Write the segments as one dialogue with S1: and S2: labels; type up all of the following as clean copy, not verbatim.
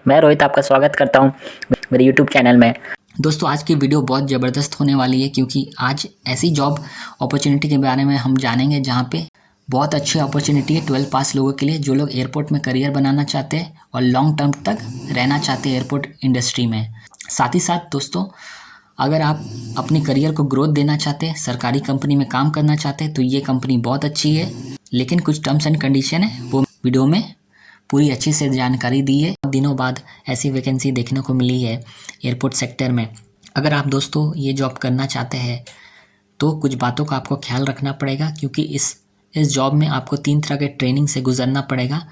S1: मैं रोहित आपका स्वागत करता हूँ मेरे यूट्यूब चैनल में।
S2: दोस्तों आज की वीडियो बहुत ज़बरदस्त होने वाली है क्योंकि आज ऐसी जॉब अपॉर्चुनिटी के बारे में हम जानेंगे जहाँ पे बहुत अच्छी अपॉर्चुनिटी है 12 पास लोगों के लिए, जो लोग एयरपोर्ट में करियर बनाना चाहते हैं और लॉन्ग टर्म तक रहना चाहते हैं एयरपोर्ट इंडस्ट्री में। साथ ही साथ दोस्तों, अगर आप अपनी करियर को ग्रोथ देना चाहते हैं, सरकारी कंपनी में काम करना चाहते हैं तो ये कंपनी बहुत अच्छी है, लेकिन कुछ टर्म्स एंड कंडीशन है वो वीडियो में पूरी अच्छी से जानकारी दी है। दिनों बाद ऐसी वैकेंसी देखने को मिली है एयरपोर्ट सेक्टर में। अगर आप दोस्तों ये जॉब करना चाहते हैं तो कुछ बातों का आपको ख्याल रखना पड़ेगा, क्योंकि इस जॉब में आपको 3 तरह के ट्रेनिंग से गुजरना पड़ेगा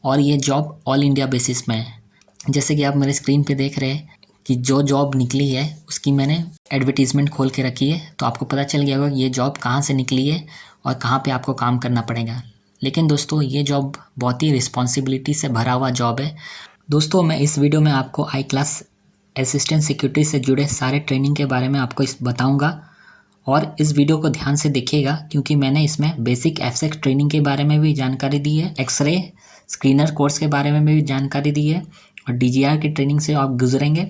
S2: और ये जॉब ऑल इंडिया बेसिस में है। जैसे कि आप मेरे स्क्रीन पे देख रहे हैं कि जो जॉब निकली है उसकी मैंने एडवर्टीज़मेंट खोल के रखी है, तो आपको पता चल गया होगा ये जॉब कहाँ से निकली है और कहाँ पे आपको काम करना पड़ेगा। लेकिन दोस्तों ये जॉब बहुत ही रिस्पॉन्सिबिलिटी से भरा हुआ जॉब है। दोस्तों मैं इस वीडियो में आपको आई क्लास असिस्टेंट सिक्योरिटी से जुड़े सारे ट्रेनिंग के बारे में आपको बताऊंगा और इस वीडियो को ध्यान से देखिएगा, क्योंकि मैंने इसमें बेसिक एफसेक ट्रेनिंग के बारे में भी जानकारी दी है, एक्सरे स्क्रीनर कोर्स के बारे में भी जानकारी दी है और डीजीआर की ट्रेनिंग से आप गुजरेंगे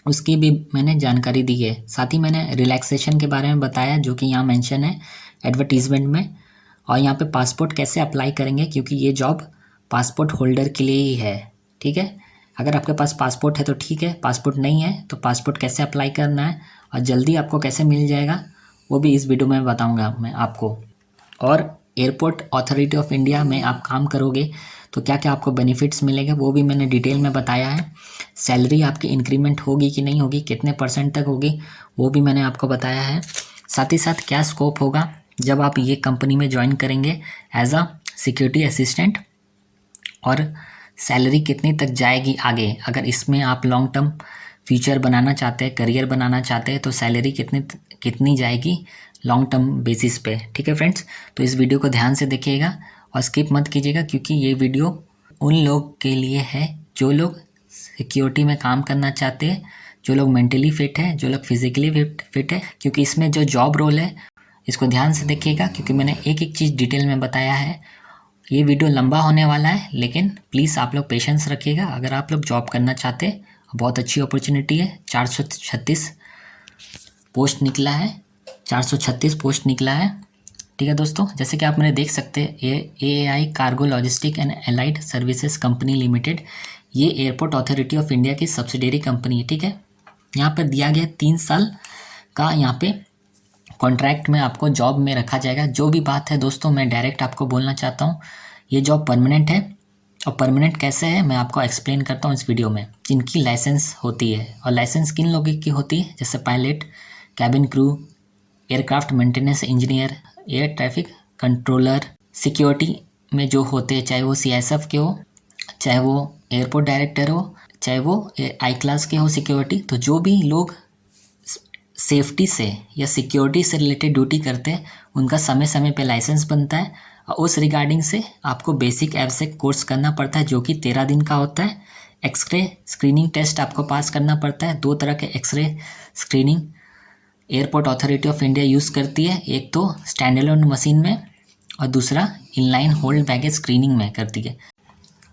S2: उसकी भी मैंने जानकारी दी है। साथ ही मैंने रिलैक्सेशन के बारे में बताया जो कि यहाँ मेंशन है एडवर्टीजमेंट में, और यहाँ पे पासपोर्ट कैसे अप्लाई करेंगे क्योंकि ये जॉब पासपोर्ट होल्डर के लिए ही है। ठीक है, अगर आपके पास पासपोर्ट है तो ठीक है, पासपोर्ट नहीं है तो पासपोर्ट कैसे अप्लाई करना है और जल्दी आपको कैसे मिल जाएगा वो भी इस वीडियो में बताऊंगा मैं आपको। और एयरपोर्ट अथॉरिटी ऑफ इंडिया में आप काम करोगे तो क्या क्या आपको बेनिफिट्स मिलेंगे वो भी मैंने डिटेल में बताया है। सैलरी आपकी इंक्रीमेंट होगी कि नहीं होगी, कितने % तक होगी वो भी मैंने आपको बताया है। साथ ही साथ क्या स्कोप होगा जब आप ये कंपनी में ज्वाइन करेंगे एज अ सिक्योरिटी असिस्टेंट, और सैलरी कितनी तक जाएगी आगे। अगर इसमें आप लॉन्ग टर्म फ्यूचर बनाना चाहते हैं, करियर बनाना चाहते हैं तो सैलरी कितनी जाएगी लॉन्ग टर्म बेसिस पे। ठीक है फ्रेंड्स, तो इस वीडियो को ध्यान से देखिएगा और स्किप मत कीजिएगा, क्योंकि ये वीडियो उन लोग के लिए है जो लोग सिक्योरिटी में काम करना चाहते हैं, जो लोग मेंटली फिट है, जो लोग फिजिकली फिट है, क्योंकि इसमें जो जॉब रोल है इसको ध्यान से देखिएगा, क्योंकि मैंने एक एक चीज़ डिटेल में बताया है। ये वीडियो लंबा होने वाला है, लेकिन प्लीज़ आप लोग पेशेंस रखिएगा। अगर आप लोग जॉब करना चाहते हैं बहुत अच्छी अपॉर्चुनिटी है। 436 पोस्ट निकला है, 436 पोस्ट निकला है। ठीक है दोस्तों, जैसे कि आप मैंने देख सकते हैं AAI cargo logistic and allied services company limited, ये एयरपोर्ट अथॉरिटी ऑफ इंडिया की सब्सिडरी कंपनी है। ठीक है, यहाँ पर दिया गया 3 साल का यहाँ पे कॉन्ट्रैक्ट में आपको जॉब में रखा जाएगा। जो भी बात है दोस्तों मैं डायरेक्ट आपको बोलना चाहता हूँ, ये जॉब परमानेंट है। और परमानेंट कैसे है मैं आपको एक्सप्लेन करता हूँ इस वीडियो में। जिनकी लाइसेंस होती है, और लाइसेंस किन लोगों की होती है, जैसे pilot, cabin crew, aircraft maintenance engineer, air traffic controller, security में जो होते हैं, चाहे वो CISF के हो, चाहे वो एयरपोर्ट डायरेक्टर हो, चाहे वो आई क्लास के हो सिक्योरिटी। तो जो भी लोग सेफ्टी से या सिक्योरिटी से रिलेटेड ड्यूटी करते हैं उनका समय समय पे लाइसेंस बनता है, और उस रिगार्डिंग से आपको बेसिक एफसेक कोर्स करना पड़ता है जो कि 13 दिन का होता है। एक्सरे स्क्रीनिंग टेस्ट आपको पास करना पड़ता है। 2 तरह के x ray screening Airport Authority of India use करती है, एक तो स्टैंडअलोन मशीन में और दूसरा इनलाइन होल्ड बैगेज स्क्रीनिंग में करती है।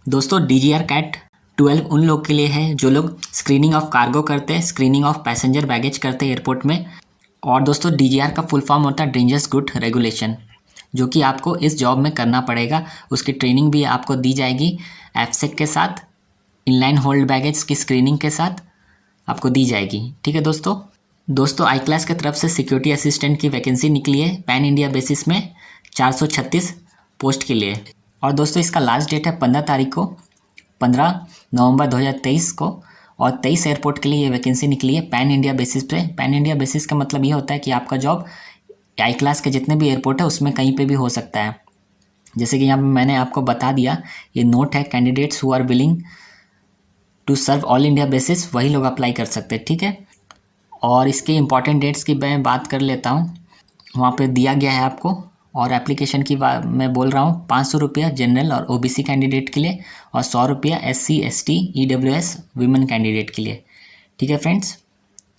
S2: दोस्तों DGR कैट 12 उन लोग के लिए है जो लोग स्क्रीनिंग ऑफ कार्गो करते हैं, स्क्रीनिंग ऑफ पैसेंजर बैगेज करते हैं एयरपोर्ट में। और दोस्तों DGR का फुल फॉर्म होता है डेंजरस गुड रेगुलेशन, जो कि आपको इस जॉब में करना पड़ेगा। उसकी ट्रेनिंग भी आपको दी जाएगी एफसेक के साथ, इनलाइन होल्ड बैगेज की स्क्रीनिंग के साथ आपको दी जाएगी। ठीक है दोस्तों आई क्लास की तरफ से सिक्योरिटी असिस्टेंट की वैकेंसी निकली है पैन इंडिया बेसिस में 436 पोस्ट के लिए। और दोस्तों इसका लास्ट डेट है 15 तारीख को, 15 नवंबर 2023 को, और 23 एयरपोर्ट के लिए ये वैकेंसी निकली है पैन इंडिया बेसिस पे। पैन इंडिया बेसिस का मतलब ये होता है कि आपका जॉब आई क्लास के जितने भी एयरपोर्ट है उसमें कहीं पे भी हो सकता है। जैसे कि यहाँ पे मैंने आपको बता दिया, ये नोट है, candidates who are willing to serve all India basis वही लोग अप्लाई कर सकते हैं। ठीक है, और इसके इंपॉर्टेंट डेट्स की मैं बात कर लेता हूँ, वहाँ पे दिया गया है आपको। और एप्लीकेशन की बात मैं बोल रहा हूँ, 500 रुपया जनरल और OBC कैंडिडेट के लिए और 100 रुपया SC ST EWS women candidate के लिए। ठीक है फ्रेंड्स,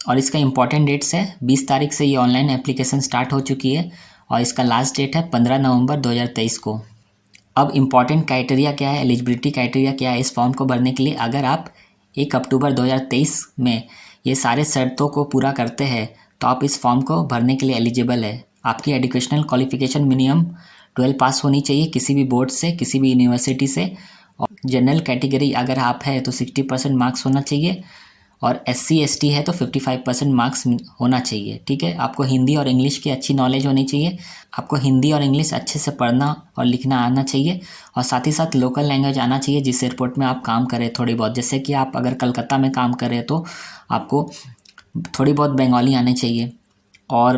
S2: और इसका इंपॉर्टेंट डेट्स है 20 तारीख से ये ऑनलाइन एप्लीकेशन स्टार्ट हो चुकी है और इसका लास्ट डेट है 15 नवंबर 2023 को। अब इम्पॉर्टेंट क्राइटेरिया क्या है, एलिजिबिलिटी क्राइटेरिया क्या है इस फॉर्म को भरने के लिए। अगर आप 1 अक्टूबर 2023 में ये सारे शर्तों को पूरा करते हैं तो आप इस फॉर्म को भरने के लिए एलिजिबल है। आपकी एजुकेशनल क्वालिफिकेशन मिनिमम 12 पास होनी चाहिए किसी भी बोर्ड से, किसी भी यूनिवर्सिटी से। और जनरल कैटेगरी अगर आप है तो 60% मार्क्स होना चाहिए और SC ST है तो 55% मार्क्स होना चाहिए। ठीक है, आपको हिंदी और इंग्लिश की अच्छी नॉलेज होनी चाहिए। आपको हिंदी और इंग्लिश अच्छे से पढ़ना और लिखना आना चाहिए और साथ ही साथ लोकल लैंग्वेज आना चाहिए जिस एयरपोर्ट में आप काम करें थोड़ी बहुत। जैसे कि आप अगर कलकत्ता में काम करें तो आपको थोड़ी बहुत बंगाली आनी चाहिए। और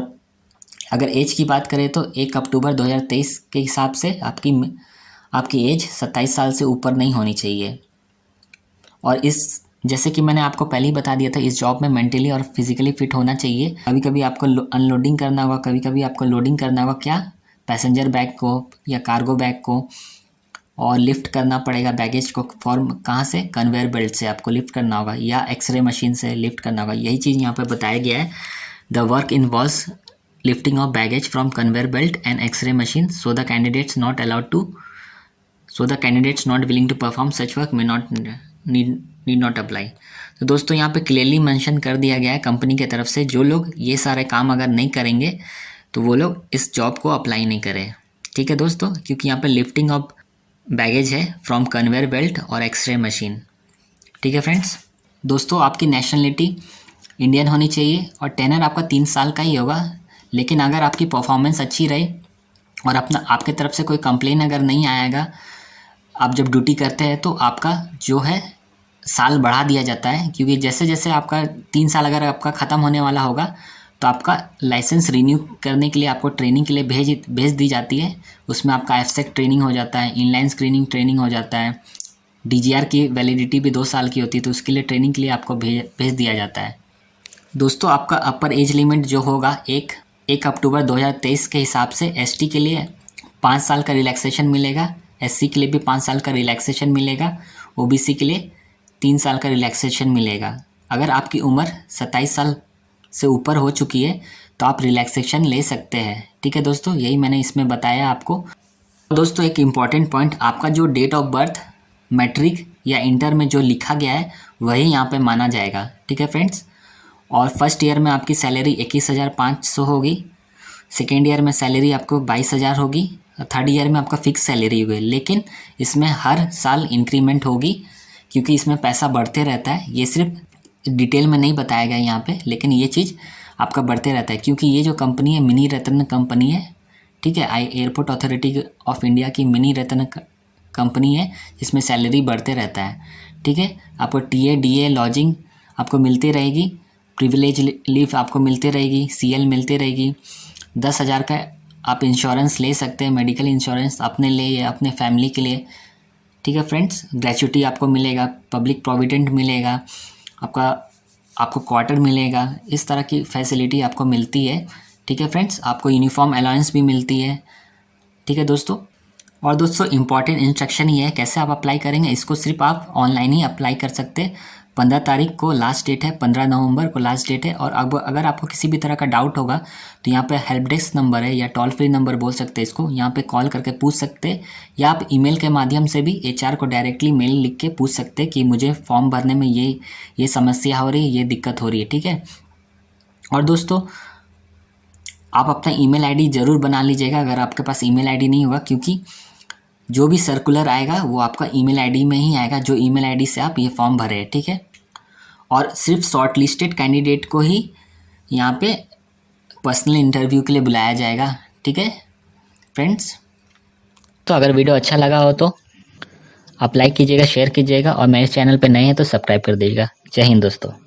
S2: अगर एज की बात करें तो 1 अक्टूबर 2023 के हिसाब से आपकी एज 27 साल से ऊपर नहीं होनी चाहिए। और इस जैसे कि मैंने आपको पहले ही बता दिया था, इस जॉब में मेंटली और फिजिकली फिट होना चाहिए। कभी कभी आपको अनलोडिंग करना होगा, कभी कभी आपको लोडिंग करना होगा, क्या पैसेंजर बैग को या कार्गो बैग को, और लिफ्ट करना पड़ेगा बैगेज को। फॉर्म कहाँ से? कन्वेयर बेल्ट से आपको लिफ्ट करना होगा या एक्सरे मशीन से लिफ्ट करना होगा। यही चीज़ यहाँ पर बताया गया है। The work involves lifting of baggage from conveyor belt and x ray machine so the candidates not willing to perform such work may not need not apply. तो दोस्तों यहाँ पे क्लियरली मेंशन कर दिया गया है कंपनी की तरफ से, जो लोग ये सारे काम अगर नहीं करेंगे तो वो लोग इस जॉब को अप्लाई नहीं करें। ठीक है दोस्तों, क्योंकि यहाँ पे लिफ्टिंग ऑफ बैगेज है फ्रॉम कन्वेयर बेल्ट और एक्सरे मशीन। ठीक है फ्रेंड्स, दोस्तों आपकी नेशनलिटी इंडियन होनी चाहिए और टेनर आपका 3 साल का ही होगा। लेकिन अगर आपकी परफॉर्मेंस अच्छी रहे और आपके तरफ से कोई कंप्लेन अगर नहीं आएगा, आप जब ड्यूटी करते हैं तो आपका जो है साल बढ़ा दिया जाता है। क्योंकि जैसे जैसे आपका 3 साल अगर आपका ख़त्म होने वाला होगा तो आपका लाइसेंस रिन्यू करने के लिए आपको ट्रेनिंग के लिए भेज दी जाती है। उसमें आपका एफसेक ट्रेनिंग हो जाता है, इनलाइन स्क्रीनिंग ट्रेनिंग हो जाता है, DGR की वैलिडिटी भी 2 साल की होती है, तो उसके लिए ट्रेनिंग के लिए आपको भेज दिया जाता है। दोस्तों आपका अपर एज लिमिट जो होगा 1 अक्टूबर 2023 के हिसाब से ST के लिए 5 साल का रिलैक्सेशन मिलेगा, SC के लिए भी 5 साल का रिलैक्सेशन मिलेगा, OBC के लिए 3 साल का रिलैक्सेशन मिलेगा। अगर आपकी उम्र 27 साल से ऊपर हो चुकी है तो आप रिलैक्सेशन ले सकते हैं। ठीक है दोस्तों, यही मैंने इसमें बताया आपको। दोस्तों एक इम्पॉर्टेंट पॉइंट, आपका जो डेट ऑफ बर्थ मैट्रिक या इंटर में जो लिखा गया है वही यहाँ पे माना जाएगा। ठीक है फ्रेंड्स, और फर्स्ट ईयर में आपकी सैलरी 21,500 होगी, सेकेंड ईयर में सैलरी आपको 22,000 होगी, थर्ड ईयर में आपका फिक्स सैलरी होगी। लेकिन इसमें हर साल इंक्रीमेंट होगी क्योंकि इसमें पैसा बढ़ते रहता है। ये सिर्फ डिटेल में नहीं बताया गया यहाँ पे, लेकिन ये चीज़ आपका बढ़ते रहता है क्योंकि ये जो कंपनी है मिनी रत्न कंपनी है। ठीक है, एयरपोर्ट अथॉरिटी ऑफ इंडिया की मिनी रत्न कंपनी है जिसमें सैलरी बढ़ते रहता है। ठीक है, आपको TA DA लॉजिंग आपको मिलती रहेगी, प्रिविलेज लीव आपको मिलती रहेगी, CL मिलती रहेगी, 10,000 का आप इंश्योरेंस ले सकते हैं, मेडिकल इंश्योरेंस अपने लिए या अपने फैमिली के लिए। ठीक है फ्रेंड्स, ग्रेच्युटी आपको मिलेगा, पब्लिक प्रोविडेंट मिलेगा, आपको क्वार्टर मिलेगा, इस तरह की फैसिलिटी आपको मिलती है। ठीक है फ्रेंड्स, आपको यूनिफॉर्म अलाउंस भी मिलती है। ठीक है दोस्तों, और दोस्तों इम्पॉर्टेंट इंस्ट्रक्शन ये है कैसे आप अप्लाई करेंगे। इसको सिर्फ आप ऑनलाइन ही अप्लाई कर सकते हैं। 15 तारीख को लास्ट डेट है, 15 नवंबर को लास्ट डेट है। और अब अगर आपको किसी भी तरह का डाउट होगा तो यहाँ पे हेल्प डेस्क नंबर है या टोल फ्री नंबर बोल सकते हैं इसको, यहाँ पे कॉल करके पूछ सकते हैं, या आप ईमेल के माध्यम से भी HR को डायरेक्टली मेल लिख के पूछ सकते हैं कि मुझे फॉर्म भरने में ये समस्या हो रही है, ये दिक्कत हो रही है। ठीक है, और दोस्तों आप अपना ईमेल ID ज़रूर बना लीजिएगा अगर आपके पास ईमेल ID नहीं होगा, क्योंकि जो भी सर्कुलर आएगा वो आपका ईमेल ID में ही आएगा, जो ईमेल ID से आप ये फॉर्म भरे हैं। ठीक है, और सिर्फ शॉर्ट लिस्टेड कैंडिडेट को ही यहाँ पे पर्सनल इंटरव्यू के लिए बुलाया जाएगा। ठीक है फ्रेंड्स,
S1: तो अगर वीडियो अच्छा लगा हो तो आप लाइक कीजिएगा, शेयर कीजिएगा और मेरे चैनल पर नए हैं तो सब्सक्राइब कर दीजिएगा। जय हिंद दोस्तों।